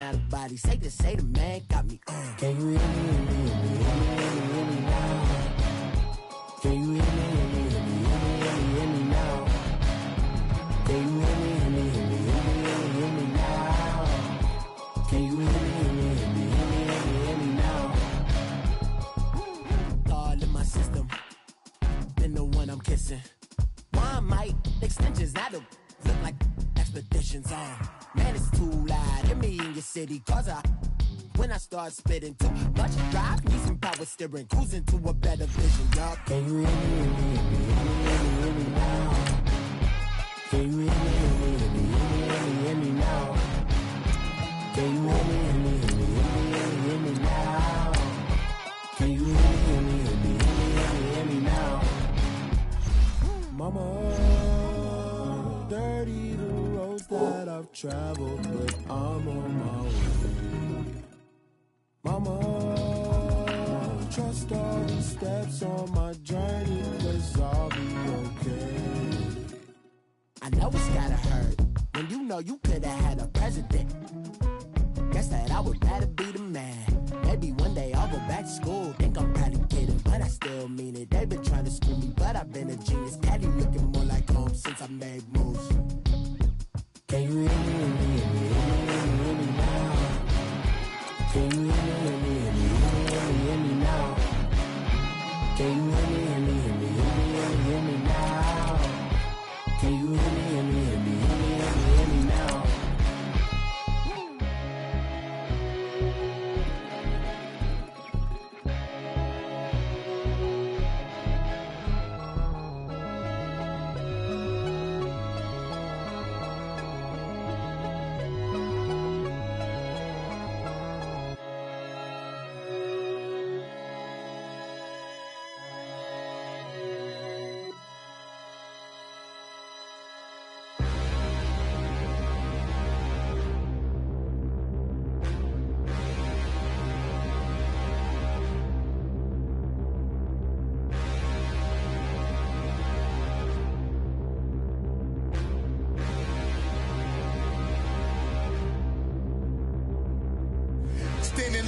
out of body. Say the man got me on. Can you hear me, hear me, hear me, hear me now? Can you hear me, hear me, hear me, hear me now? Can you hear me, hear me, hear me, hear me now? Can you hear me, hear me, hear me, hear me now? All in my system, been the one I'm kissing. One might extensions, I don't look like expeditions on. Man, it's too loud. Hit me in your city, cause when I start spitting too much drive, need some power steering, cruising to a better vision, y'all. Can you hear me, hear me, hear me now? Can you hear me, hear me, hear me, hear me now? Can you hear me, hear me, hear me, hear me now? Can you hear me, hear me, hear me, hear me now? Mama, dirty the roads that I've traveled, but I'm on my way. Mama, trust all the steps on my journey, 'cause I'll be okay. I know it's gotta hurt when you know you could've had a president. Guess that I would rather be the man. Maybe one day I'll go back to school. Think I'm probably kidding, but I still mean it. They've been trying to school me, but I've been a genius. Daddy looking more like home since I made moves. Can you hear me, hear me, hear me, hear me now? Can you hear me, hear me, hear me, hear me now? Can you hear me, hear me, hear me, hear me now? Can you hear me, hear me, hear me, hear me now?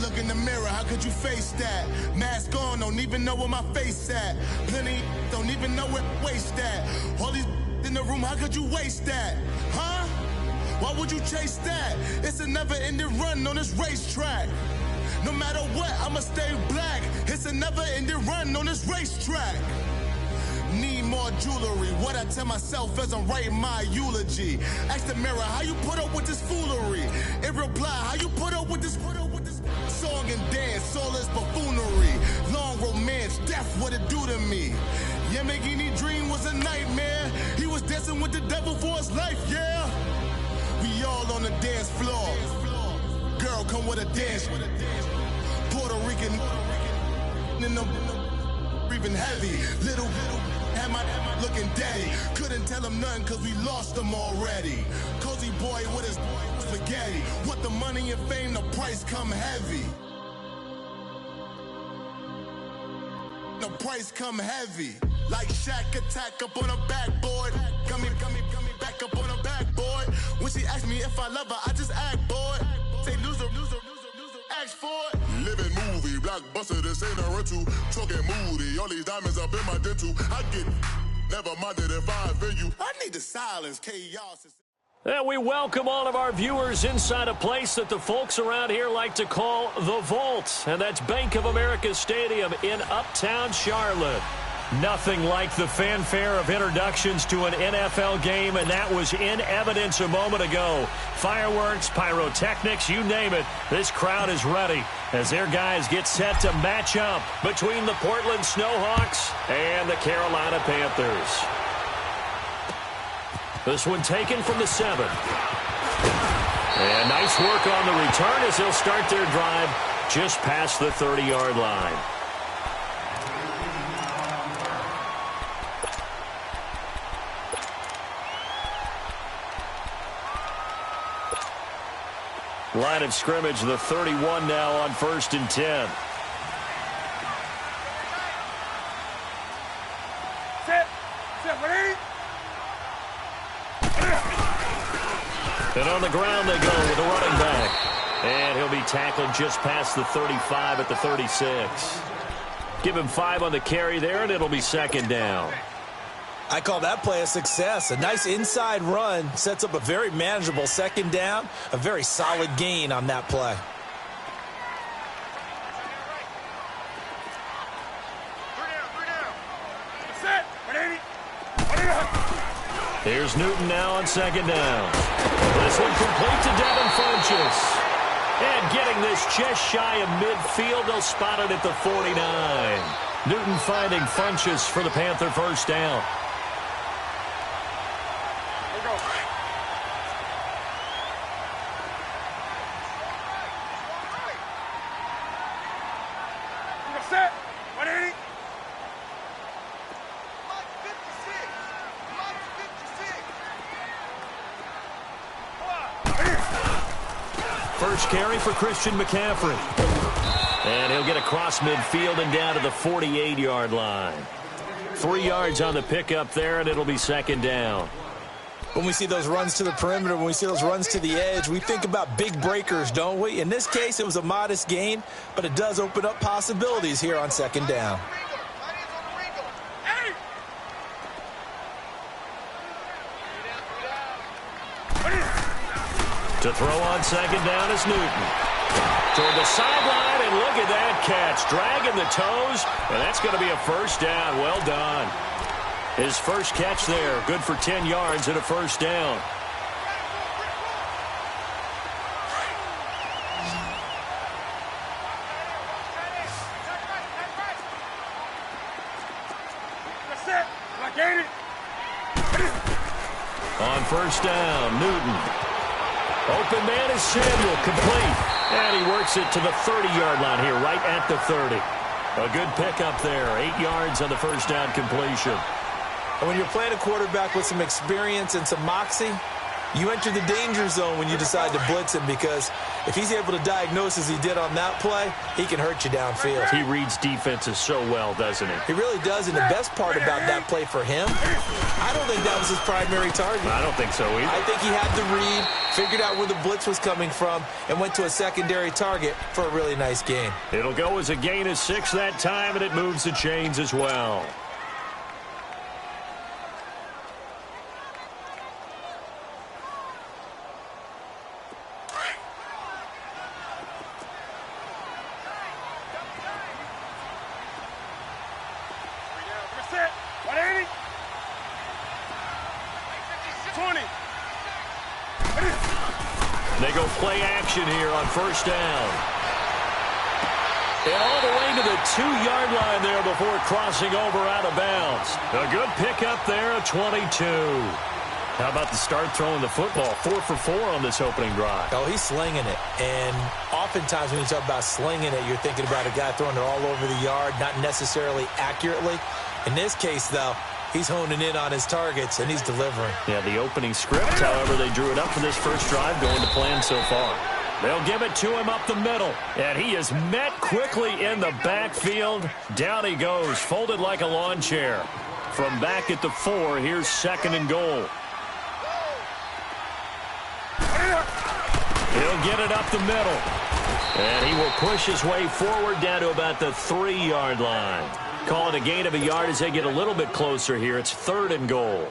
Look in the mirror, how could you face that? Mask on, don't even know where my face at. Plenty don't even know where waste at. All these in the room, how could you waste that? Huh? Why would you chase that? It's a never-ending run on this racetrack. No matter what, I'ma stay black. It's a never-ending run on this racetrack. Need more jewelry. What I tell myself as I'm writing my eulogy. Ask the mirror, how you put up with this foolery? In reply, how you put up with this song and dance, all this buffoonery. Long romance, death, what it do to me? Yamagini dream was a nightmare. He was dancing with the devil for his life, yeah. We all on the dance floor. Girl, come with a dance. Puerto Rican in the breathing heavy. Little had my looking daddy. Couldn't tell him nothing cause we lost him already. Cozy boy with his spaghetti. With the money and fame, the price come heavy. The price come heavy. Like Shaq attack up on a backboard. Come back up on a backboard. When she asked me if I love her, I just act bored. Say loser, ask for it. Living movie, blockbuster, this ain't a rental. Talking moody, all these diamonds up in my dental. I get never minded if I offend you. I need the silence, chaos. And we welcome all of our viewers inside a place that the folks around here like to call the Vault. And that's Bank of America Stadium in Uptown Charlotte. Nothing like the fanfare of introductions to an NFL game, and that was in evidence a moment ago. Fireworks, pyrotechnics, you name it. This crowd is ready as their guys get set to match up between the Portland Snowhawks and the Carolina Panthers. This one taken from the 7. And nice work on the return as they'll start their drive just past the 30-yard line. Line of scrimmage, the 31 now on 1st and 10. And on the ground they go with the running back. tackled just past the 35 at the 36. Give him 5 on the carry there, and it'll be second down. I call that play a success. A nice inside run sets up a very manageable second down, a very solid gain on that play. Here's Newton now on second down. This one complete to Devin Funchess. And getting this just shy of midfield, they'll spot it at the 49. Newton finding Funchess for the Panther first down. First carry for Christian McCaffrey. And he'll get across midfield and down to the 48-yard line. 3 yards on the pickup there, and it'll be second down. When we see those runs to the perimeter, when we see those runs to the edge, we think about big breakers, don't we? In this case, it was a modest gain, but it does open up possibilities here on second down. To throw on second down is Newton. Toward the sideline, and look at that catch. Dragging the toes, and that's going to be a first down. Well done. His first catch there, good for 10 yards and a first down. On first down, Newton. Open man is Samuel, complete. And he works it to the 30-yard line here, right at the 30. A good pickup there, 8 yards on the first down completion. And when you're playing a quarterback with some experience and some moxie, you enter the danger zone when you decide to blitz him, because if he's able to diagnose as he did on that play, he can hurt you downfield. He reads defenses so well, doesn't he? He really does, and the best part about that play for him, I don't think that was his primary target. I don't think so either. I think he had the read, figured out where the blitz was coming from, and went to a secondary target for a really nice gain. It'll go as a gain of 6 that time, and it moves the chains as well. They go play action here on first down. And all the way to the 2-yard line there before crossing over out of bounds. A good pickup there, a 22. How about the start throwing the football? 4 for 4 on this opening drive. Oh, he's slinging it. And oftentimes when you talk about slinging it, you're thinking about a guy throwing it all over the yard, not necessarily accurately. In this case, though, he's honing in on his targets, and he's delivering. Yeah, the opening script, however, they drew it up for this first drive, going to plan so far. They'll give it to him up the middle, and he is met quickly in the backfield. Down he goes, folded like a lawn chair. From back at the 4, here's second and goal. He'll get it up the middle, and he will push his way forward down to about the 3-yard line. Call it a gain of a yard as they get a little bit closer here. It's third and goal.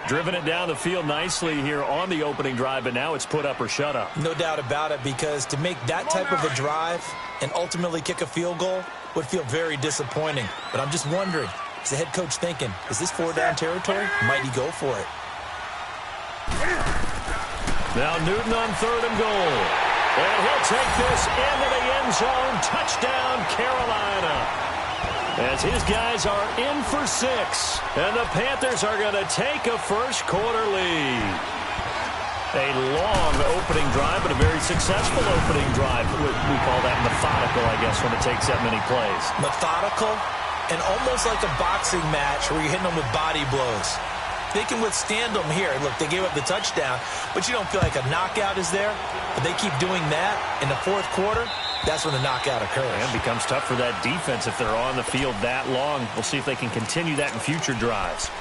Driven it down the field nicely here on the opening drive, but now it's put up or shut up. No doubt about it, because to make that type of a drive and ultimately kick a field goal would feel very disappointing. But I'm just wondering, is the head coach thinking, is this 4-down territory? Might he go for it? Now Newton on third and goal. And he'll take this into the end zone. Touchdown, Carolina. As his guys are in for 6. And the Panthers are going to take a first-quarter lead. A long opening drive, but a very successful opening drive. We call that methodical, I guess, when it takes that many plays. Methodical and almost like a boxing match where you're hitting them with body blows. They can withstand them here. Look, they gave up the touchdown, but you don't feel like a knockout is there. But they keep doing that in the fourth quarter. That's when the knockout occurs. And it becomes tough for that defense if they're on the field that long. We'll see if they can continue that in future drives.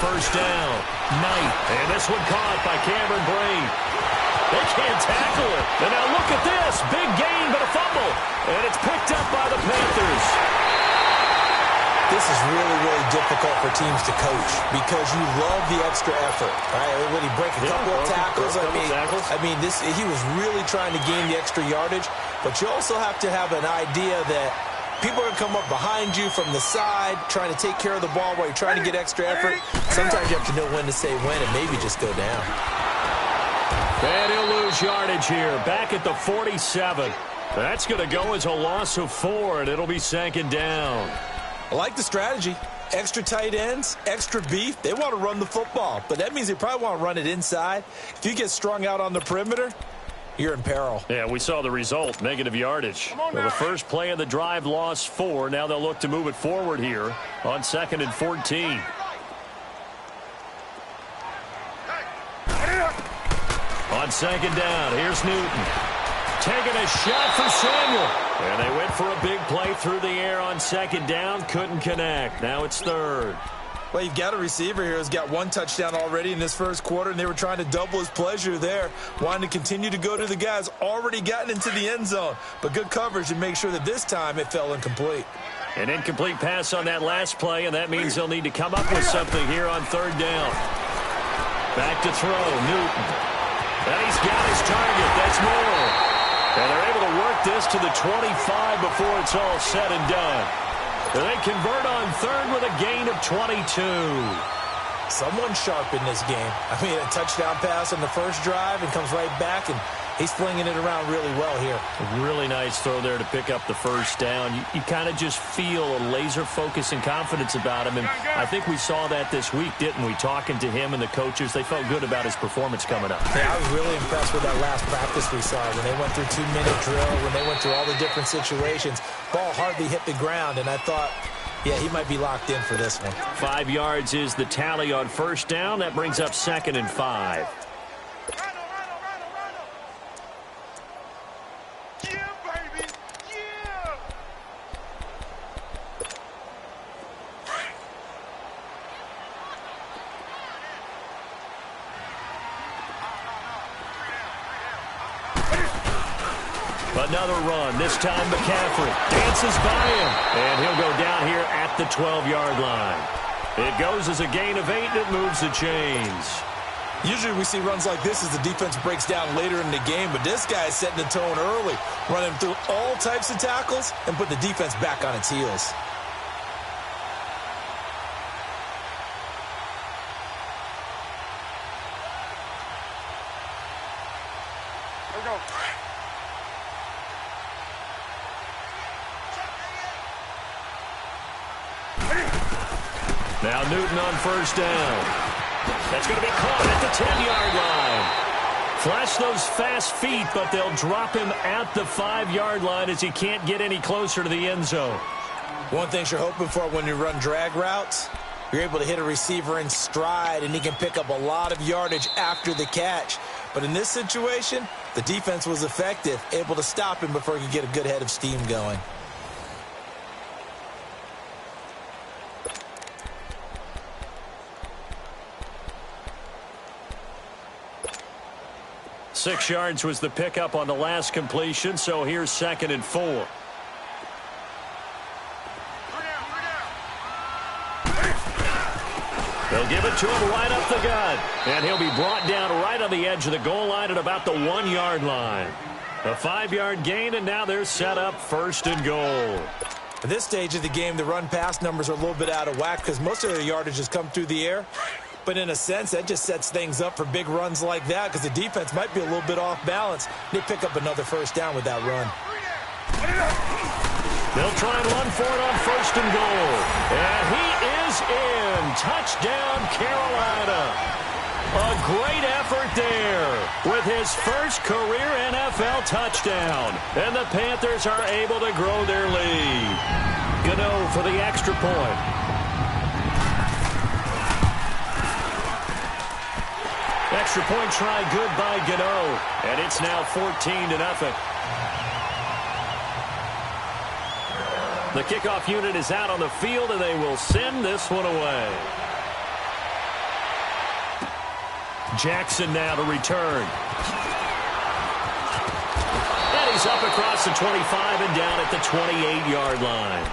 first down. Knight. And this one caught by Cameron Brate. They can't tackle it. And now look at this. Big gain, but a fumble. And it's picked up by the Panthers. This is really, really difficult for teams to coach because you love the extra effort, right? When he break a couple of tackles, he was really trying to gain the extra yardage, but you also have to have an idea that people are going to come up behind you from the side, trying to take care of the ball while you're trying to get extra effort. Sometimes you have to know when to say when and maybe just go down. And he'll lose yardage here, back at the 47. That's going to go as a loss of 4, and it'll be second down. I like the strategy. Extra tight ends, extra beef. They want to run the football, but that means they probably want to run it inside. If you get strung out on the perimeter, you're in peril. Yeah, we saw the result, negative yardage. Well, the first play of the drive lost 4. Now they'll look to move it forward here on 2nd and 14. On second down, here's Newton. Taking a shot for Samuel. And they went for a big play through the air on second down. Couldn't connect. Now it's third. Well, you've got a receiver here who's got 1 touchdown already in this first quarter, and they were trying to double his pleasure there, wanting to continue to go to the guys already gotten into the end zone. But good coverage to make sure that this time it fell incomplete. An incomplete pass on that last play, and that means they'll need to come up with something here on third down. Back to throw, Newton. And he's got his target. That's Moore. And they're able to work this to the 25 before it's all said and done. And they convert on third with a gain of 22. Someone sharp in this game. I mean, a touchdown pass on the first drive and comes right back, and he's flinging it around really well here. A really nice throw there to pick up the first down. You kind of just feel a laser focus and confidence about him, and I think we saw that this week, didn't we? Talking to him and the coaches, they felt good about his performance coming up. Yeah, I was really impressed with that last practice we saw when they went through 2-minute drill, when they went through all the different situations. Ball hardly hit the ground, and I thought, yeah, he might be locked in for this one. 5 yards is the tally on first down. That brings up 2nd and 5. Another run. This time McCaffrey dances by him. And he'll go down here at the 12-yard line. It goes as a gain of 8, and it moves the chains. Usually we see runs like this as the defense breaks down later in the game, but this guy is setting the tone early, running through all types of tackles and put the defense back on its heels. Now Newton on first down. That's going to be caught at the 10-yard line. Flash those fast feet, but they'll drop him at the 5-yard line as he can't get any closer to the end zone. One thing you're hoping for when you run drag routes, you're able to hit a receiver in stride, and he can pick up a lot of yardage after the catch. But in this situation, the defense was effective, able to stop him before he could get a good head of steam going. Six yards was the pickup on the last completion, so here's 2nd and 4. They'll give it to him right up the gut, and he'll be brought down right on the edge of the goal line at about the 1-yard line. A 5-yard gain, and now they're set up 1st and goal. At this stage of the game, the run-pass numbers are a little bit out of whack because most of their yardage has come through the air. But in a sense, that just sets things up for big runs like that because the defense might be a little bit off balance. They pick up another first down with that run. They'll try and run for it on 1st and goal. And he is in. Touchdown, Carolina. A great effort there with his first career NFL touchdown. And the Panthers are able to grow their lead. Gano for the extra point. Extra point try good by Gano. And it's now 14-0. The kickoff unit is out on the field, and they will send this one away. Jackson now to return. And he's up across the 25 and down at the 28-yard line.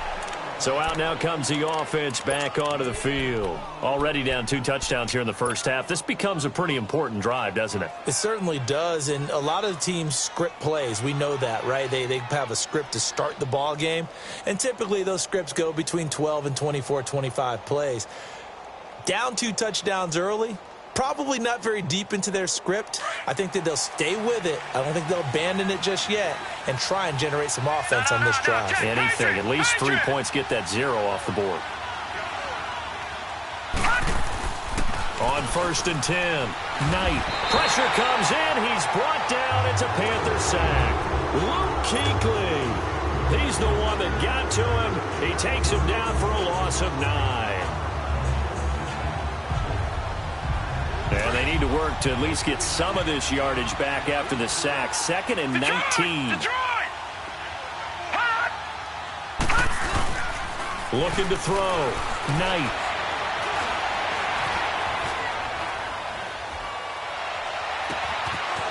So out now comes the offense back onto the field. Already down 2 touchdowns here in the first half. This becomes a pretty important drive, doesn't it? It certainly does, and a lot of the teams script plays. We know that, right? They have a script to start the ball game, and typically those scripts go between 12 and 24, 25 plays. Down 2 touchdowns early, probably not very deep into their script. I think that they'll stay with it. I don't think they'll abandon it just yet and try and generate some offense on this drive. Anything. At least 3 points, get that 0 off the board. On 1st and 10, Knight. Pressure comes in. He's brought down. It's a Panther sack. Luke Kuechly. He's the one that got to him. He takes him down for a loss of 9. And they need to work to at least get some of this yardage back after the sack. 2nd and 19. Looking to throw. Knight.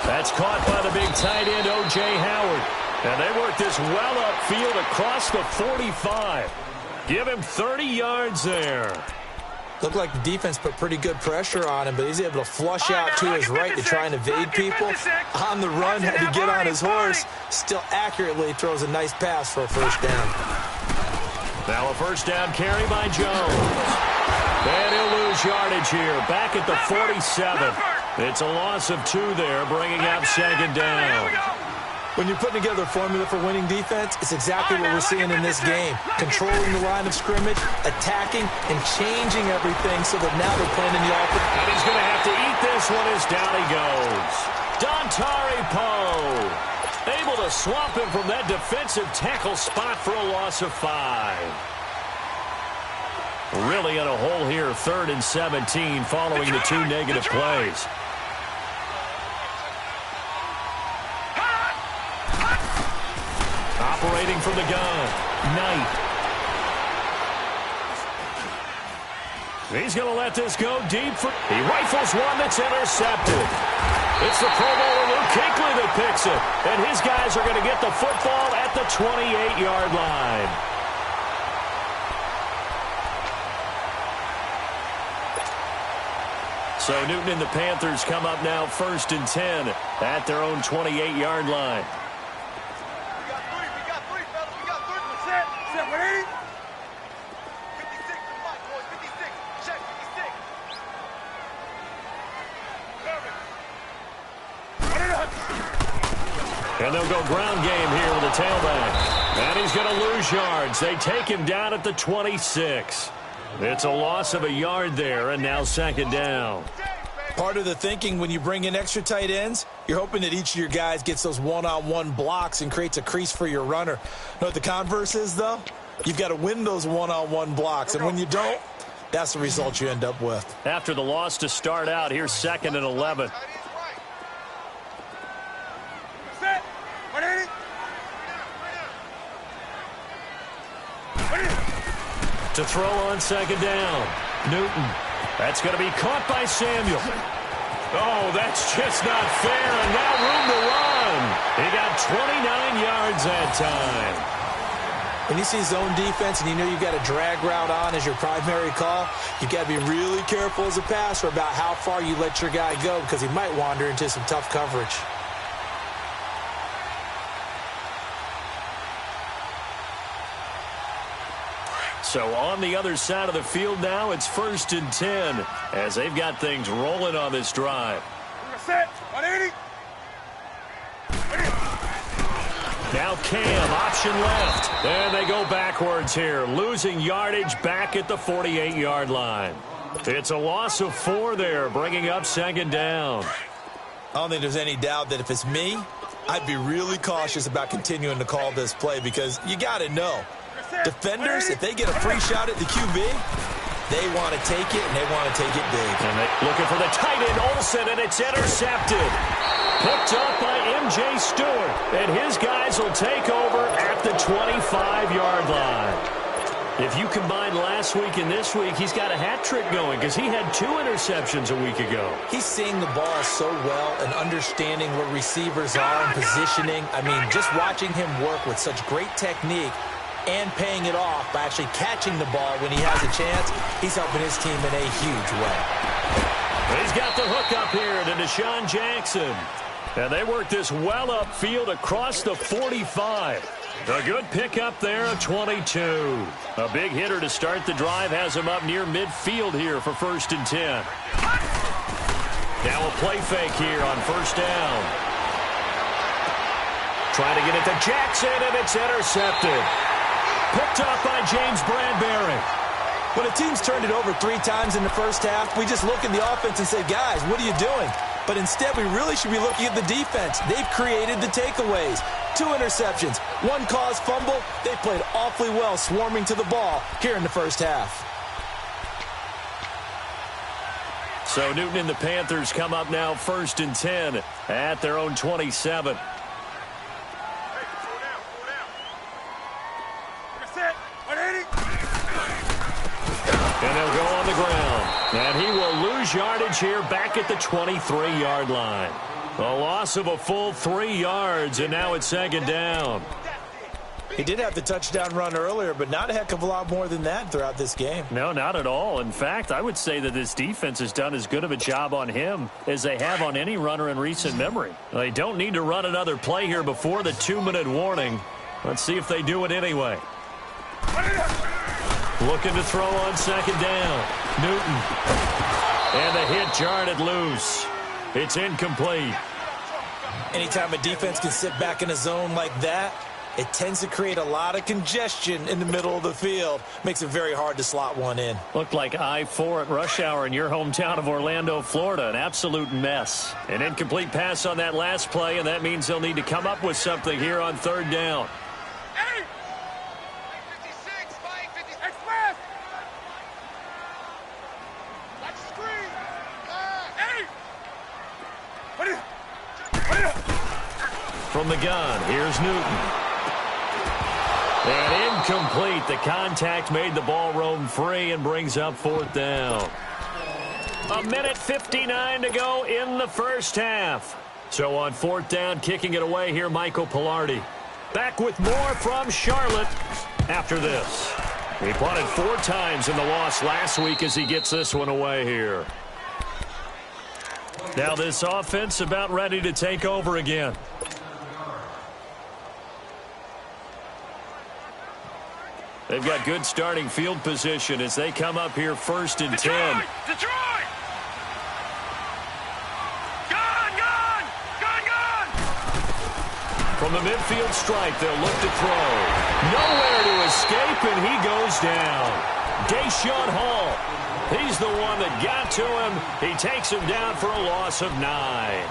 That's caught by the big tight end, O.J. Howard. And they work this well upfield across the 45. Give him 30 yards there. Looked like the defense put pretty good pressure on him, but he's able to flush out to his right to try and evade people. On the run, had to get on his horse. Still accurately throws a nice pass for a first down. Now a first down carry by Jones. And he'll lose yardage here. Back at the 47. It's a loss of 2 there, bringing up 2nd down. When you're putting together a formula for winning defense, it's exactly what we're seeing in this game. Controlling the line of scrimmage, attacking, and changing everything so that now they're playing in the offense. And he's going to have to eat this one as down he goes. Dontari Poe able to swamp him from that defensive tackle spot for a loss of 5. Really in a hole here, 3rd and 17 following the 2 negative plays. Operating from the gun, Knight. He's going to let this go deep. He rifles one that's intercepted. It's the Pro Bowler Luke Kuechly that picks it. And his guys are going to get the football at the 28-yard line. So Newton and the Panthers come up now 1st and 10 at their own 28-yard line. And they'll go ground game here with a tailback. And he's going to lose yards. They take him down at the 26. It's a loss of a yard there, and now 2nd down. Part of the thinking when you bring in extra tight ends, you're hoping that each of your guys gets those one-on-one blocks and creates a crease for your runner. You know what the converse is, though? You've got to win those one-on-one blocks, and when you don't, that's the result you end up with. After the loss to start out, here's 2nd and 11. To throw on 2nd down. Newton. That's going to be caught by Samuel. Oh, that's just not fair, and now room to run. He got 29 yards that time. When you see zone defense and you know you've got a drag route on as your primary call, you've got to be really careful as a passer about how far you let your guy go because he might wander into some tough coverage. So on the other side of the field now, it's 1st and 10 as they've got things rolling on this drive. Now Cam, option left. And they go backwards here, losing yardage back at the 48-yard line. It's a loss of 4 there, bringing up 2nd down. I don't think there's any doubt that if it's me, I'd be really cautious about continuing to call this play because you got to know. Defenders, if they get a free shot at the QB, they want to take it, and they want to take it big. And looking for the tight end, Olsen, and it's intercepted. Picked up by M.J. Stewart, and his guys will take over at the 25-yard line. If you combine last week and this week, he's got a hat trick going because he had 2 interceptions a week ago. He's seeing the ball so well and understanding where receivers are and positioning. I mean, just watching him work with such great technique and paying it off by actually catching the ball when he has a chance, he's helping his team in a huge way. He's got the hook up here to Deshaun Jackson. And they work this well upfield across the 45. A good pickup there of 22. A big hitter to start the drive has him up near midfield here for 1st and 10. Now a play fake here on 1st down. Trying to get it to Jackson, and it's intercepted. Picked up by James Bradbury. When a team's turned it over 3 times in the first half, we just look at the offense and say, guys, what are you doing? But instead, we really should be looking at the defense. They've created the takeaways. 2 interceptions, 1 caused fumble. They played awfully well swarming to the ball here in the first half. So Newton and the Panthers come up now 1st and 10 at their own 27. And they'll go on the ground. And he will lose yardage here back at the 23-yard line. A loss of a full 3 yards, and now it's 2nd down. He did have the touchdown run earlier, but not a heck of a lot more than that throughout this game. No, not at all. In fact, I would say that this defense has done as good of a job on him as they have on any runner in recent memory. They don't need to run another play here before the 2-minute warning. Let's see if they do it anyway. Looking to throw on 2nd down. Newton. And the hit jarred it loose. It's incomplete. Anytime a defense can sit back in a zone like that, it tends to create a lot of congestion in the middle of the field. Makes it very hard to slot one in. Looked like I-4 at rush hour in your hometown of Orlando, Florida. An absolute mess. An incomplete pass on that last play, and that means they'll need to come up with something here on 3rd down. From the gun, here's Newton. And incomplete. The contact made the ball roam free and brings up 4th down. 1:59 to go in the first half. So on 4th down, kicking it away here, Michael Pilardi. Back with more from Charlotte after this. He punted 4 times in the loss last week as he gets this one away here. Now this offense about ready to take over again. They've got good starting field position as they come up here 1st and 10. Detroit! Gone! Gone! Gone! Gone! From the midfield stripe, they'll look to throw. Nowhere to escape, and he goes down. Deshaun Hall. He's the one that got to him. He takes him down for a loss of 9.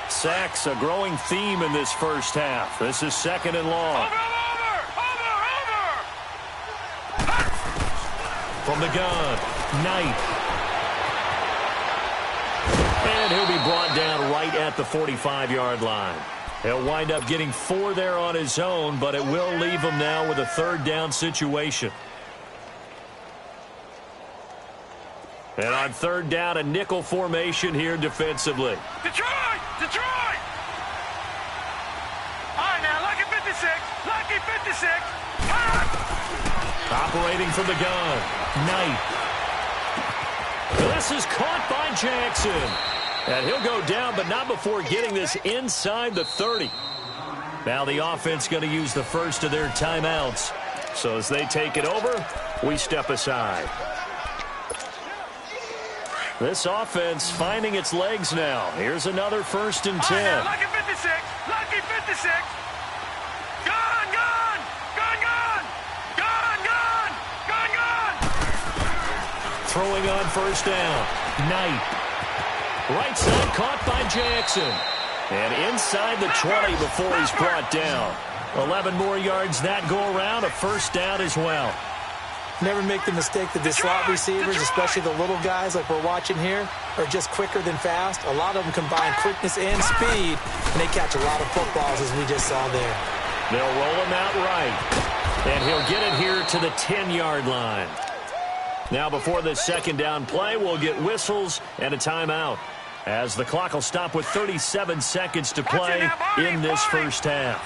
Sacks, a growing theme in this first half. This is 2nd and long. Over! From the gun, Knight. And he'll be brought down right at the 45-yard line. He'll wind up getting 4 there on his own, but it will leave him now with a 3rd down situation. And on 3rd down, a nickel formation here defensively. Detroit! Detroit! All right, now, lucky 56. Lucky 56. Operating from the gun, Knight. This is caught by Jackson. And he'll go down, but not before getting this inside the 30. Now the offense going to use the first of their timeouts. So as they take it over, we step aside. This offense finding its legs now. Here's another 1st and 10. Now, lucky 56. Lucky 56. Gone! Gone! Gone! Gone! Gone! Gone! Gone! Gone! Throwing on 1st down. Knight. Right side caught by Jackson. And inside the 20 before he's brought down. 11 more yards that go around. A 1st down as well. Never make the mistake that the slot receivers, especially the little guys like we're watching here, are just quicker than fast. A lot of them combine quickness and speed, and they catch a lot of footballs, as we just saw there. They'll roll him out right, and he'll get it here to the 10-yard line. Now, before this second down play, we'll get whistles and a timeout, as the clock will stop with 37 seconds to play in this first half.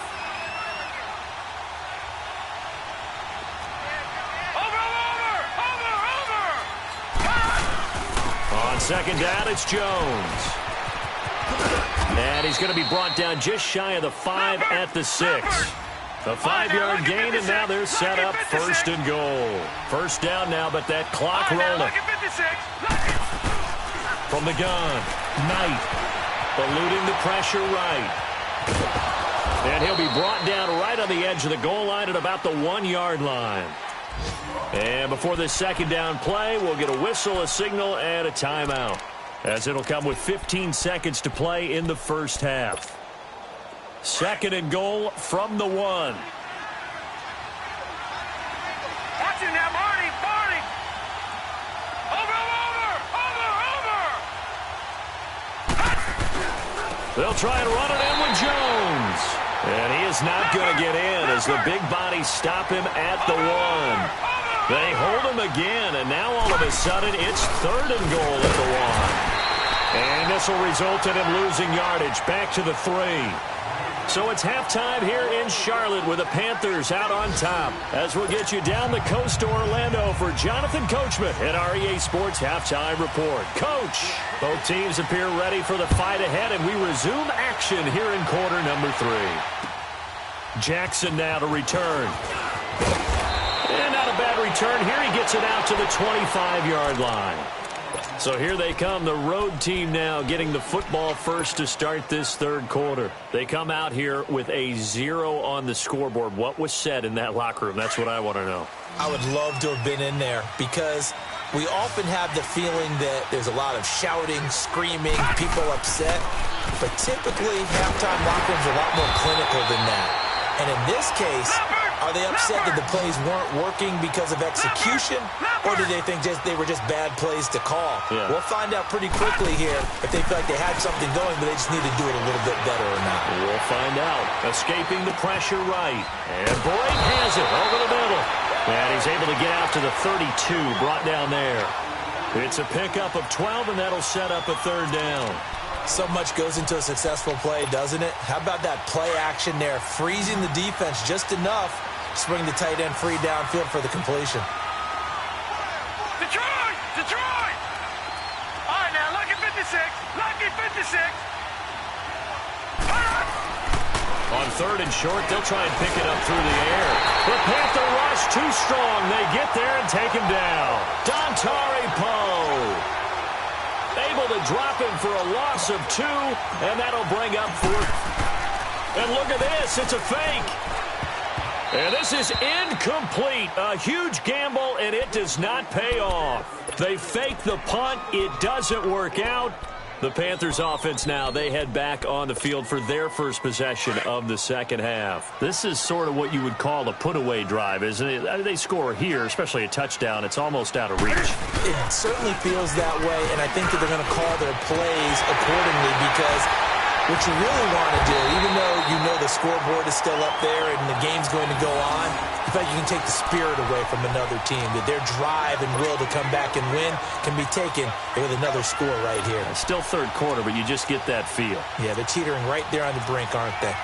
On second down, it's Jones. And he's going to be brought down just shy of the 5 at the 6. A 5-yard gain, and now they're set up first and goal. First down now, but that clock rolling. From the gun, Knight, eluding the pressure right. And he'll be brought down right on the edge of the goal line at about the 1-yard line. And before this second down play, we'll get a whistle, a signal, and a timeout, as it'll come with 15 seconds to play in the first half. Second and goal from the 1. Watch him now, Marty. Over. They'll try and run it in with Jones. And he is not going to get in as the big bodies stop him at the 1. They hold him again, and now all of a sudden it's third and goal at the 1. And this will result in him losing yardage back to the 3. So it's halftime here in Charlotte with the Panthers out on top, as we'll get you down the coast to Orlando for Jonathan Coachman at our EA Sports Halftime Report. Coach, both teams appear ready for the fight ahead, and we resume action here in quarter number 3. Jackson now to return. And not a bad return here. He gets it out to the 25-yard line. So here they come, the road team now getting the football first to start this third quarter. They come out here with a 0 on the scoreboard. What was said in that locker room? That's what I want to know. I would love to have been in there, because we often have the feeling that there's a lot of shouting, screaming, people upset. But typically, halftime locker rooms are a lot more clinical than that. And in this case, are they upset that the plays weren't working because of execution, or do they think they were just bad plays to call? Yeah. We'll find out pretty quickly here if they feel like they had something going, but they just need to do it a little bit better or not. We'll find out. Escaping the pressure right. And Blake has it over the middle. And he's able to get out to the 32, brought down there. It's a pickup of 12, and that'll set up a third down. So much goes into a successful play, doesn't it? How about that play action there, freezing the defense just enough to bring the tight end free downfield for the completion. Detroit! All right, now, lucky 56. On third and short, they'll try and pick it up through the air. The Panther rush too strong. They get there and take him down. Dontari Poe able to drop him for a loss of 2, and that'll bring up 4th. And look at this. It's a fake. And this is incomplete. A huge gamble, and it does not pay off. They fake the punt. It doesn't work out. The Panthers offense now, they head back on the field for their first possession of the second half. This is sort of what you would call a put-away drive, isn't it? They score here, especially a touchdown. It's almost out of reach. It certainly feels that way, and I think that they're going to call their plays accordingly, because what you really want to do, even though you know the scoreboard is still up there and the game's going to go on, in fact, you can take the spirit away from another team, that their drive and will to come back and win can be taken with another score right here. It's still third quarter, but you just get that feel. Yeah, they're teetering right there on the brink, aren't they?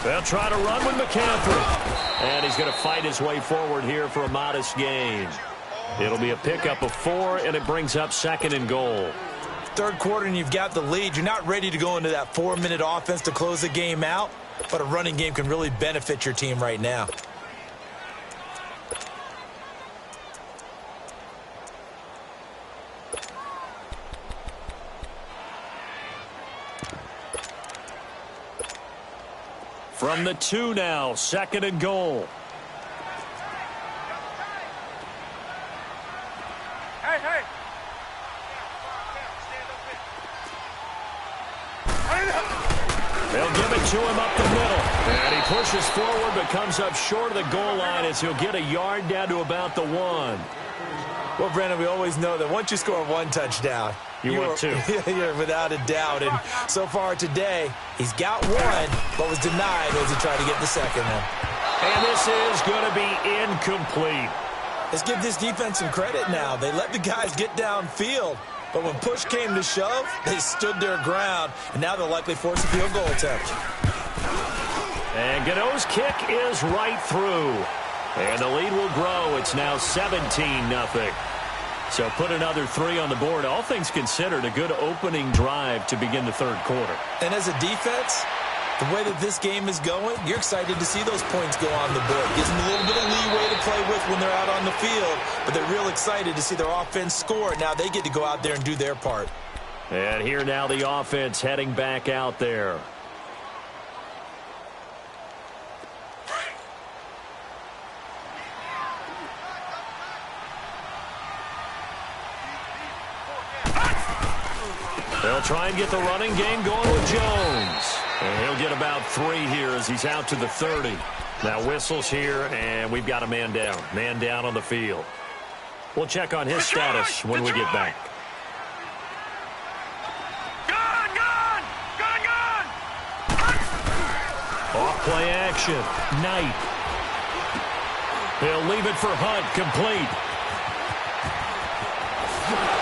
They'll try to run with McCaffrey. And he's going to fight his way forward here for a modest gain. It'll be a pickup of 4, and it brings up second and goal. Third quarter, and you've got the lead. You're not ready to go into that 4-minute offense to close the game out, but a running game can really benefit your team right now. From the 2 now, 2nd and goal. Hey. They'll give it to him up the middle. And he pushes forward but comes up short of the goal line as he'll get a yard down to about the 1. Well, Brandon, we always know that once you score 1 touchdown, you're 2. You're without a doubt. And so far today, he's got 1, but was denied as he tried to get the 2nd one. And this is going to be incomplete. Let's give this defense some credit now. They let the guys get downfield, but when push came to shove, they stood their ground, and now they'll likely force a field goal attempt. And Gano's kick is right through. And the lead will grow. It's now 17-0. So put another 3 on the board. All things considered, a good opening drive to begin the 3rd quarter. And as a defense, the way that this game is going, you're excited to see those points go on the board. Gives them a little bit of leeway to play with when they're out on the field, but they're real excited to see their offense score. Now they get to go out there and do their part. And here now the offense heading back out there. They'll try and get the running game going with Jones. And he'll get about 3 here as he's out to the 30. Now whistles here, and we've got a man down. Man down on the field. We'll check on his status when we get back. Gone! Off play action. Knight. He'll leave it for Hunt. Complete.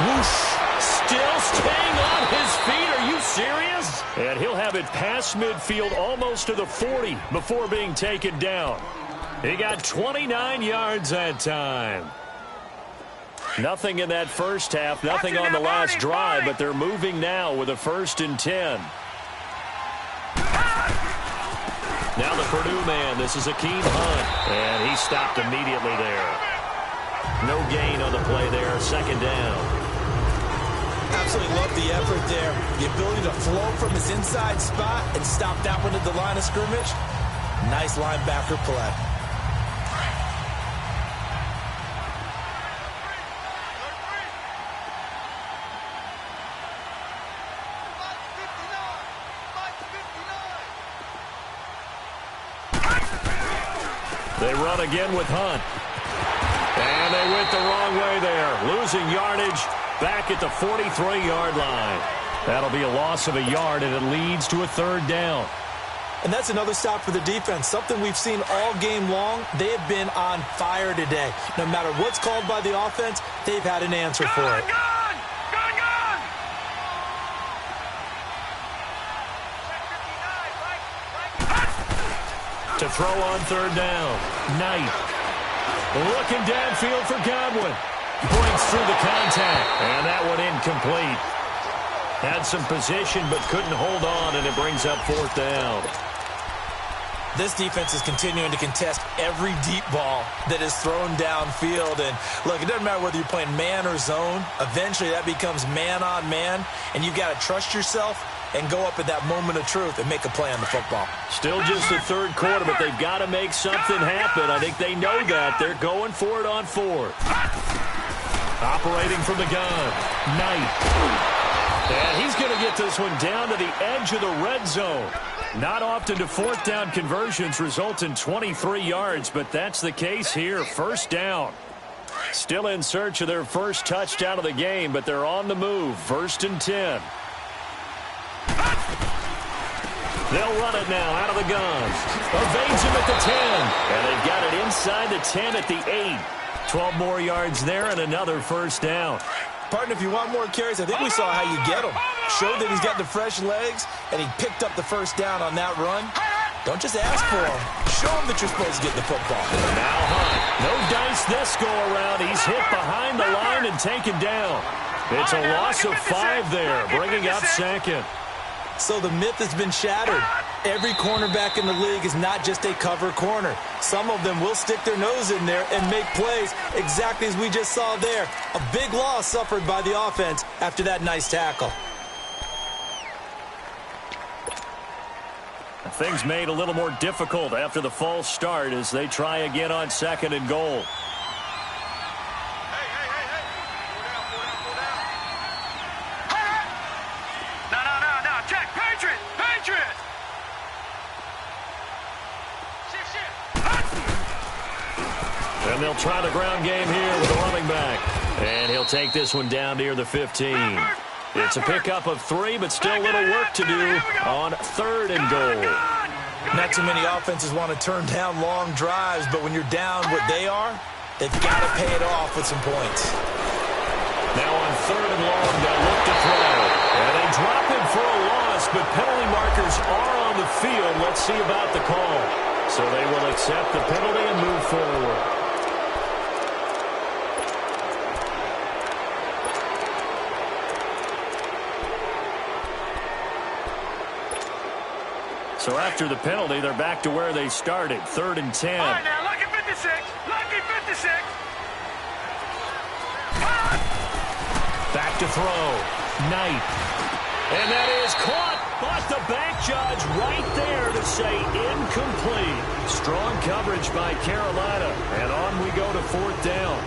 Whoosh. Still staying on his feet. Are you serious? And he'll have it past midfield almost to the 40 before being taken down. He got 29 yards that time. Nothing in that first half, nothing on the last drive, but they're moving now with a 1st and 10. Now the Purdue man, this is Akeem Hunt, and he stopped immediately there. No gain on the play there, 2nd down. Absolutely love the effort there. The ability to flow from his inside spot and stop that one at the line of scrimmage. Nice linebacker play. They run again with Hunt. And they went the wrong way there. Losing yardage back at the 43-yard line. That'll be a loss of a yard, and it leads to a 3rd down. And that's another stop for the defense. Something we've seen all game long. They have been on fire today. No matter what's called by the offense, they've had an answer for it. Gone! To throw on 3rd down. Knight. Looking downfield for Godwin. Breaks through the contact. And that one incomplete. Had some position but couldn't hold on, and it brings up 4th down. This defense is continuing to contest every deep ball that is thrown downfield. And look, it doesn't matter whether you're playing man or zone. Eventually that becomes man on man, and you've got to trust yourself and go up at that moment of truth and make a play on the football. Still just the 3rd quarter, but they've got to make something happen. I think they know that. They're going for it on 4th. Operating from the gun. Knight. And he's going to get this one down to the edge of the red zone. Not often do 4th down conversions result in 23 yards, but that's the case here. 1st down. Still in search of their first touchdown of the game, but they're on the move. 1st and 10. They'll run it now out of the gun. Evades him at the 10. And they've got it inside the 10 at the 8. 12 more yards there and another 1st down. Partner, if you want more carries, I think we saw how you get them. Showed that he's got the fresh legs, and he picked up the 1st down on that run. Don't just ask for him. Show him that you're supposed to get the football. Now Hunt. No dice this go around. He's hit behind the line and taken down. It's a loss of 5 there, bringing up 2nd. So the myth has been shattered. Every cornerback in the league is not just a cover corner. Some of them will stick their nose in there and make plays exactly as we just saw there. A big loss suffered by the offense after that nice tackle. Things made a little more difficult after the false start as they try again on 2nd and goal. No. Check. Patriot. And they'll try the ground game here with the running back. And he'll take this one down near the 15. It's a pickup of 3, but still a little work to do on 3rd and goal. Not too many offenses want to turn down long drives, but when you're down what they are, they've got to pay it off with some points. Now on 3rd and long, they'll look to throw. And they drop him for a loss, but penalty markers are on the field. Let's see about the call. So they will accept the penalty and move forward. So after the penalty, they're back to where they started, 3rd and 10. All right, now, lucky 56. Back to throw. Knight. And that is caught, but the back judge right there to say incomplete. Strong coverage by Carolina. And on we go to 4th down.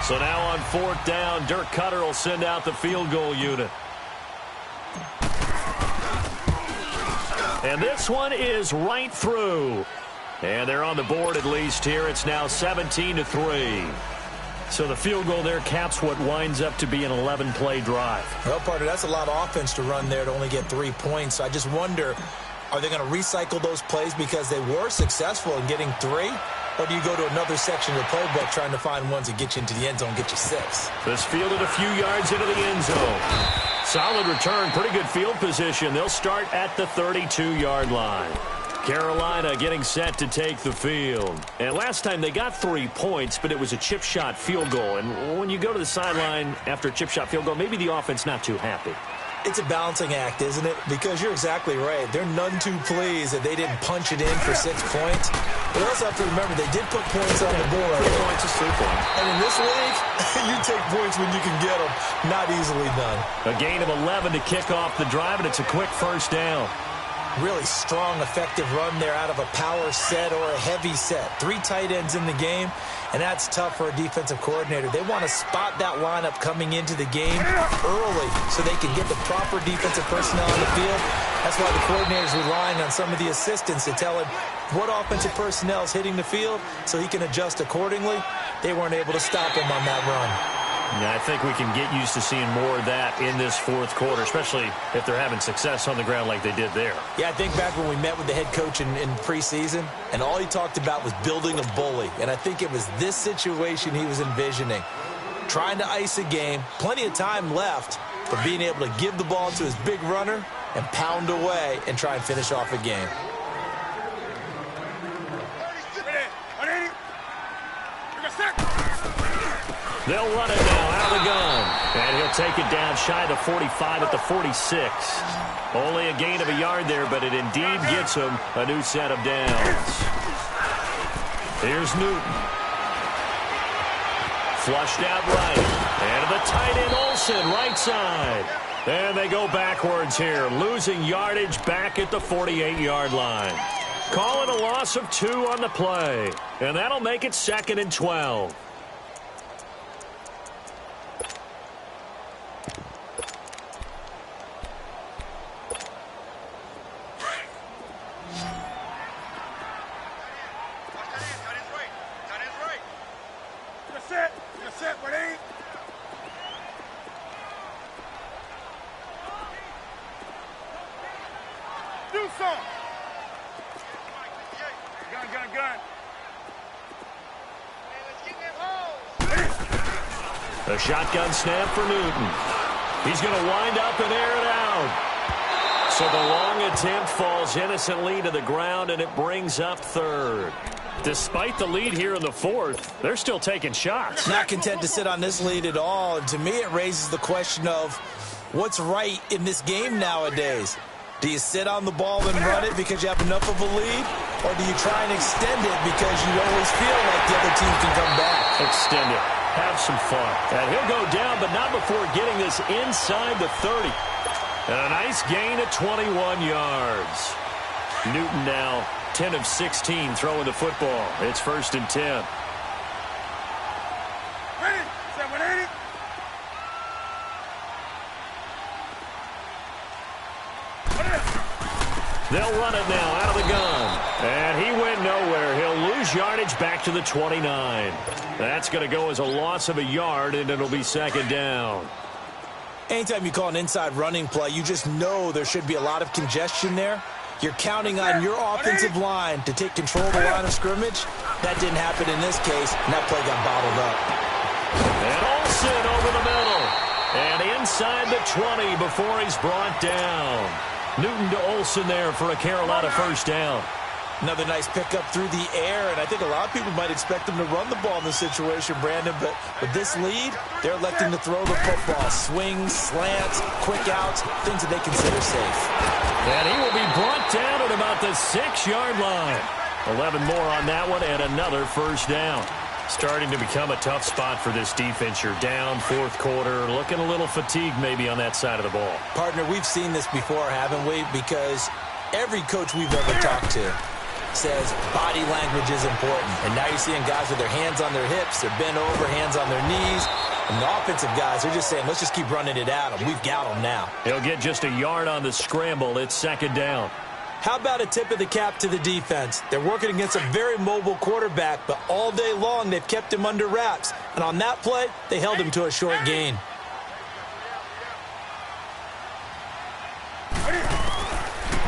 So now on 4th down, Dirk Cutter will send out the field goal unit. And this one is right through. And they're on the board at least here. It's now 17-3. So the field goal there caps what winds up to be an 11-play drive. Well, partner, that's a lot of offense to run there to only get 3 points. I just wonder, are they going to recycle those plays because they were successful in getting 3? Or do you go to another section of the playbook trying to find ones that get you into the end zone, get you 6? This fielded a few yards into the end zone. Solid return, pretty good field position. They'll start at the 32-yard line. Carolina getting set to take the field. And last time they got 3 points, but it was a chip shot field goal. And when you go to the sideline after a chip shot field goal, maybe the offense not too happy. It's a balancing act, isn't it? Because you're exactly right. They're none too pleased that they didn't punch it in for 6 points. But also have to remember, they did put points on the board. 3 points is 3 points. And in this league, you take points when you can get them. Not easily done. A gain of 11 to kick off the drive, and it's a quick 1st down. Really strong, effective run there out of a power set or a heavy set. 3 tight ends in the game, and that's tough for a defensive coordinator. They want to spot that lineup coming into the game early so they can get the proper defensive personnel on the field. That's why the coordinator's relying on some of the assistants to tell him what offensive personnel is hitting the field so he can adjust accordingly. They weren't able to stop him on that run. Yeah, I think we can get used to seeing more of that in this 4th quarter, especially if they're having success on the ground like they did there. Yeah, I think back when we met with the head coach in preseason, and all he talked about was building a bully. And I think it was this situation he was envisioning. Trying to ice a game, plenty of time left, but being able to give the ball to his big runner and pound away and try and finish off a game. They'll run it now out of the gun. And he'll take it down shy of the 45 at the 46. Only a gain of a yard there, but it indeed gets him a new set of downs. Here's Newton. Flushed out right. And the tight end Olsen, right side. And they go backwards here, losing yardage back at the 48-yard line. Calling a loss of 2 on the play. And that'll make it 2nd and 12. A shotgun snap for Newton. He's going to wind up and air it out. So the long attempt falls innocently to the ground, and it brings up 3rd. Despite the lead here in the 4th, they're still taking shots. Not content to sit on this lead at all. And to me, it raises the question of what's right in this game nowadays. Do you sit on the ball and run it because you have enough of a lead? Or do you try and extend it because you always feel like the other team can come back? Extend it. Have some fun. And he'll go down, but not before getting this inside the 30. And a nice gain of 21 yards. Newton now 10 of 16 throwing the football. It's 1st and 10. Ready? 780. They'll run it now out of the gun. And he went nowhere. He'll lose yardage back to the 29. That's going to go as a loss of a yard, and it'll be 2nd down. Anytime you call an inside running play, you just know there should be a lot of congestion there. You're counting on your offensive line to take control of the line of scrimmage. That didn't happen in this case, and that play got bottled up. And Olsen over the middle. And inside the 20 before he's brought down. Newton to Olsen there for a Carolina 1st down. Another nice pickup through the air, and I think a lot of people might expect them to run the ball in this situation, Brandon, but with this lead, they're electing to throw the football. Swings, slants, quick outs, things that they consider safe. And he will be brought down at about the 6-yard line. 11 more on that one, and another 1st down. Starting to become a tough spot for this defense. You're down 4th quarter, looking a little fatigued maybe on that side of the ball. Partner, we've seen this before, haven't we? Because every coach we've ever talked to says body language is important. And now you're seeing guys with their hands on their hips, they're bent over, hands on their knees. And the offensive guys are just saying, let's just keep running it at them. We've got them now. He'll get just a yard on the scramble. It's 2nd down. How about a tip of the cap to the defense? They're working against a very mobile quarterback, but all day long they've kept him under wraps. And on that play, they held him to a short gain.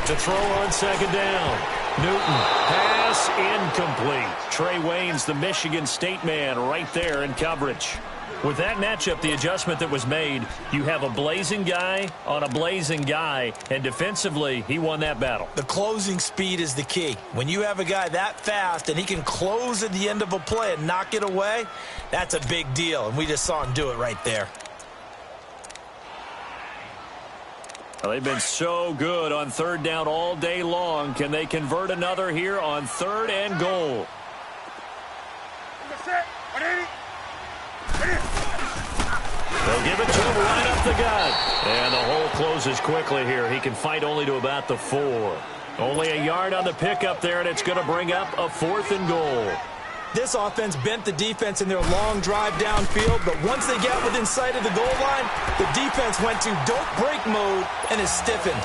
To throw on 2nd down. Newton, pass incomplete. Trey Waynes, the Michigan State man, right there in coverage. With that matchup, the adjustment that was made, you have a blazing guy on a blazing guy, and defensively, he won that battle. The closing speed is the key. When you have a guy that fast and he can close at the end of a play and knock it away, that's a big deal, and we just saw him do it right there. Well, they've been so good on 3rd down all day long. Can they convert another here on 3rd and goal? They'll give it to him right up the gut. And the hole closes quickly here. He can fight only to about the 4. Only a yard on the pickup there, and it's going to bring up a 4th and goal. This offense bent the defense in their long drive downfield, but once they got within sight of the goal line, the defense went to don't break mode and is stiffened.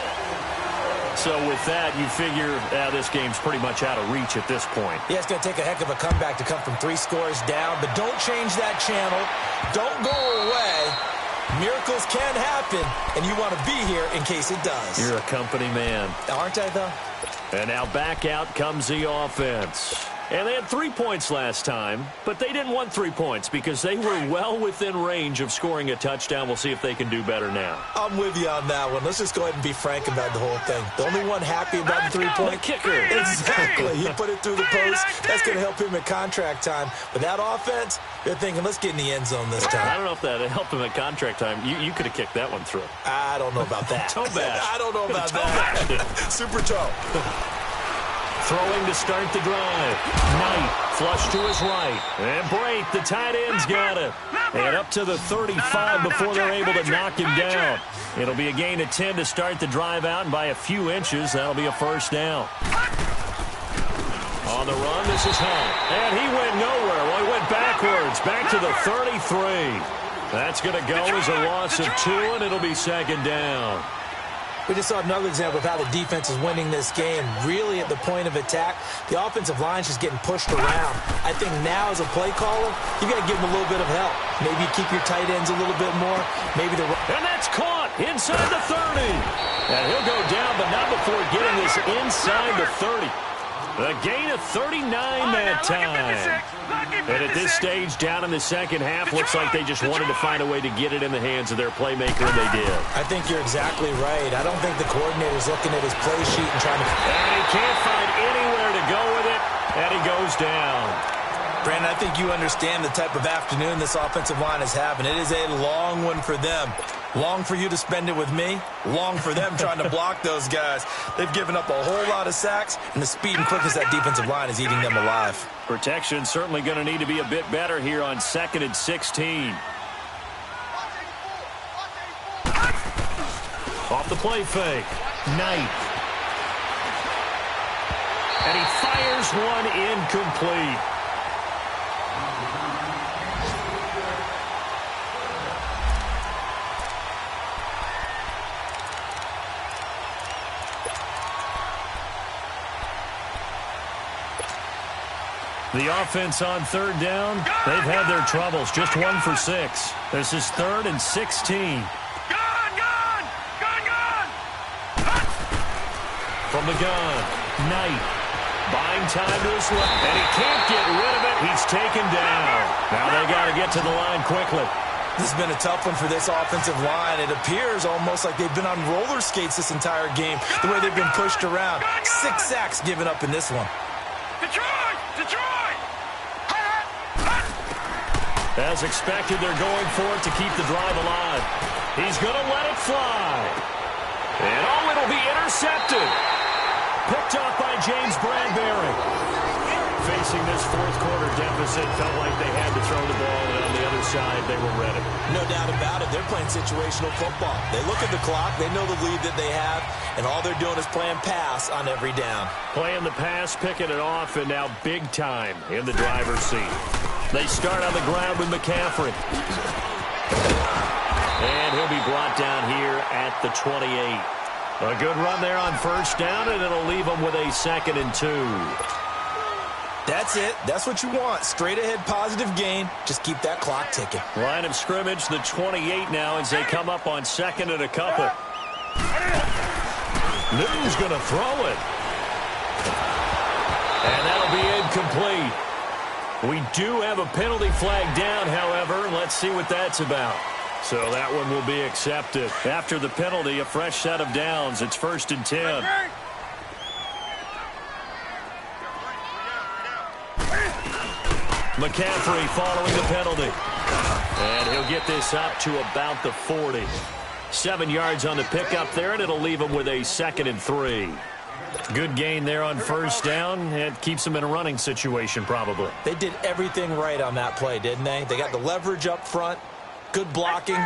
So with that, you figure this game's pretty much out of reach at this point. Yeah, it's going to take a heck of a comeback to come from 3 scores down, but don't change that channel. Don't go away. Miracles can happen, and you want to be here in case it does. You're a company man. Aren't I, though? And now back out comes the offense. And they had 3 points last time, but they didn't want 3 points because they were well within range of scoring a touchdown. We'll see if they can do better now. I'm with you on that one. Let's just go ahead and be frank about the whole thing. The only one happy about the 3-point kicker. Exactly. He put it through the post. That's going to help him at contract time. But that offense, they're thinking, let's get in the end zone this time. I don't know if that helped him at contract time. You could have kicked that one through. I don't know about that. Toe bash. I don't know about that. Super toe. Throwing to start the drive. Knight flush to his right. And Brate, the tight end's got it. And up to the 35 before they're able to knock him down. It'll be a gain of 10 to start the drive out, and by a few inches, that'll be a 1st down. On the run, this is Hunt. And he went nowhere. Well, he went backwards, back to the 33. That's going to go as a loss of 2, and it'll be 2nd down. We just saw another example of how the defense is winning this game. Really at the point of attack, the offensive line is just getting pushed around. I think now as a play caller, you got to give them a little bit of help. Maybe keep your tight ends a little bit more. Maybe the and that's caught inside the 30. And he'll go down, but not before getting this inside the 30. A gain of 39 that time. And at this stage, down in the second half, looks like they just wanted to find a way to get it in the hands of their playmaker, and they did. I think you're exactly right. I don't think the coordinator's looking at his play sheet and trying to... And he can't find anywhere to go with it, and he goes down. Brandon, I think you understand the type of afternoon this offensive line is having. It is a long one for them. Long for you to spend it with me. Long for them trying to block those guys. They've given up a whole lot of sacks, and the speed and quickness of that defensive line is eating them alive. Protection certainly going to need to be a bit better here on 2nd and 16. Off the play fake. Knight. And he fires one incomplete. The offense on 3rd down, they've had their troubles. Just 1 for 6. This is 3rd and 16. From the gun, Knight. Buying time to his left, and he can't get rid of it. He's taken down. Now they got to get to the line quickly. This has been a tough one for this offensive line. It appears almost like they've been on roller skates this entire game, the way they've been pushed around. 6 sacks given up in this one. Detroit! Detroit! As expected, they're going for it to keep the drive alive. He's going to let it fly. And it'll be intercepted. Picked off by James Bradbury. Facing this 4th quarter deficit, felt like they had to throw the ball, and on the other side, they were ready. No doubt about it. They're playing situational football. They look at the clock. They know the lead that they have, and all they're doing is playing pass on every down. Playing the pass, picking it off, and now big time in the driver's seat. They start on the ground with McCaffrey. And he'll be brought down here at the 28. A good run there on 1st down, and it'll leave them with a 2nd and 2. That's it. That's what you want. Straight ahead positive gain. Just keep that clock ticking. Line of scrimmage, the 28 now as they come up on 2nd and a couple. Newton's going to throw it. And that'll be incomplete. We do have a penalty flag down, however. Let's see what that's about. So that one will be accepted. After the penalty, a fresh set of downs. It's 1st and 10. McCaffrey following the penalty. And he'll get this up to about the 40. 7 yards on the pickup there, and it'll leave him with a 2nd and 3. Good gain there on 1st down. It keeps them in a running situation, probably. They did everything right on that play, didn't they? They got the leverage up front. Good blocking,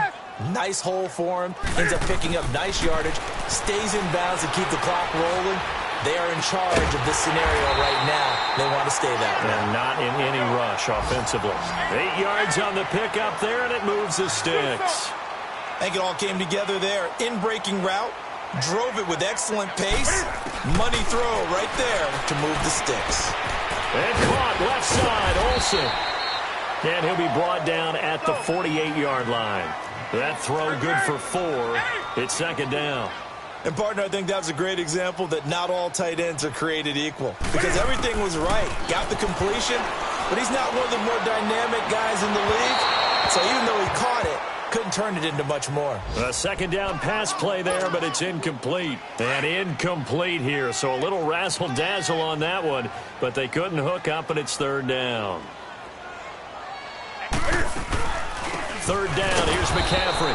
nice hole for him, ends up picking up nice yardage, stays in bounds to keep the clock rolling. They are in charge of this scenario right now. They want to stay that way. And not in any rush offensively. 8 yards on the pickup there, and it moves the sticks. I think it all came together there. In-breaking route, drove it with excellent pace. Money throw right there to move the sticks. And caught left side, Olsen. And he'll be brought down at the 48-yard line. That throw good for 4. It's 2nd down. And, partner, I think that's a great example that not all tight ends are created equal. Because everything was right. Got the completion, but he's not one of the more dynamic guys in the league. So even though he caught it, couldn't turn it into much more. A 2nd down pass play there, but it's incomplete. And incomplete here, so a little razzle-dazzle on that one. But they couldn't hook up, and it's 3rd down. 3rd down, here's McCaffrey.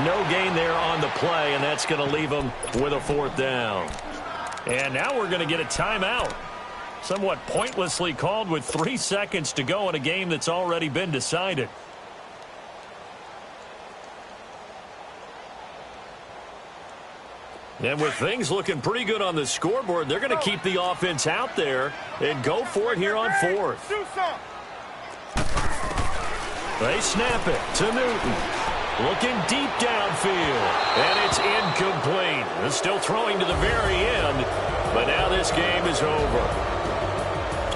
No gain there on the play, and that's going to leave them with a 4th down. And now we're going to get a timeout. Somewhat pointlessly called with 3 seconds to go in a game that's already been decided. And with things looking pretty good on the scoreboard, they're going to keep the offense out there and go for it here on 4th. They snap it to Newton. Looking deep downfield. And it's incomplete. They're still throwing to the very end. But now this game is over.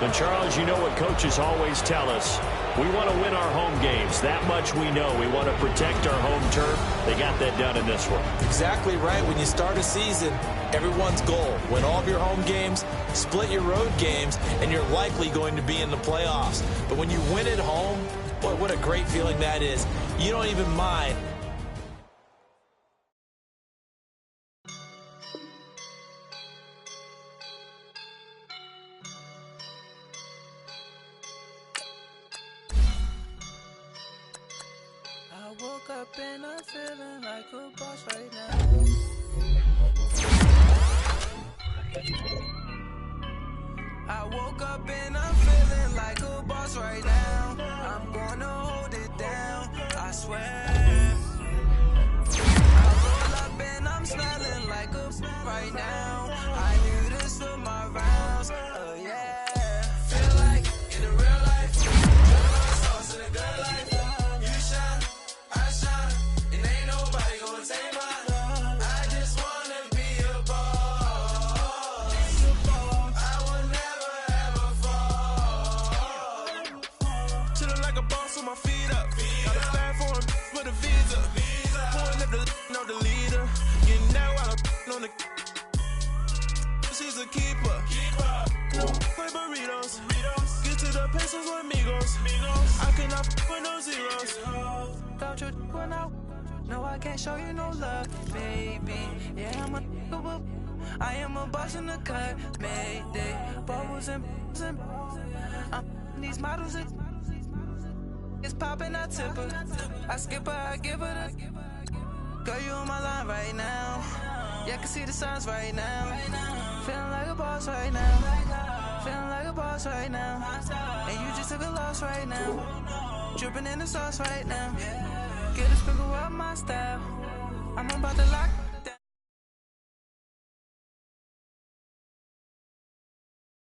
And Charles, you know what coaches always tell us. We want to win our home games. That much we know. We want to protect our home turf. They got that done in this one. Exactly right. When you start a season, everyone's goal. Win all of your home games, split your road games, and you're likely going to be in the playoffs. But when you win at home, boy, what a great feeling that is. You don't even mind. I woke woke up and I'm feeling like a boss right now. I woke up and I'm feeling like a boss right now. I'm gonna hold it down, I swear. I roll up and I'm smelling like a right now. I knew this for my rounds, oh yeah. Feel like in the real life, sauce in a good life. You shine, I shine, and ain't nobody gonna take mine. I just wanna be a boss. I will never ever fall. Chillin' like a boss with my feet up. Got a fat for him with a visa. Pulling up the no the leader. Getting that while I'm on the. She's a keeper. No play burritos. Get to the pesos with amigos. I cannot with no zeros. Don't you run out? No, I can't show you no love, baby. Yeah, I am a boss in the cut, Mayday. Bubbles and these models. It's popping, I tip her. I skip her, I give her the. Girl, you on my line right now. Yeah, I can see the signs right now. Feeling like a boss right now. Feeling like a boss right now. And you just took a loss right now. Dripping in the sauce right now. Get a sprinkle up my style. I'm about to lock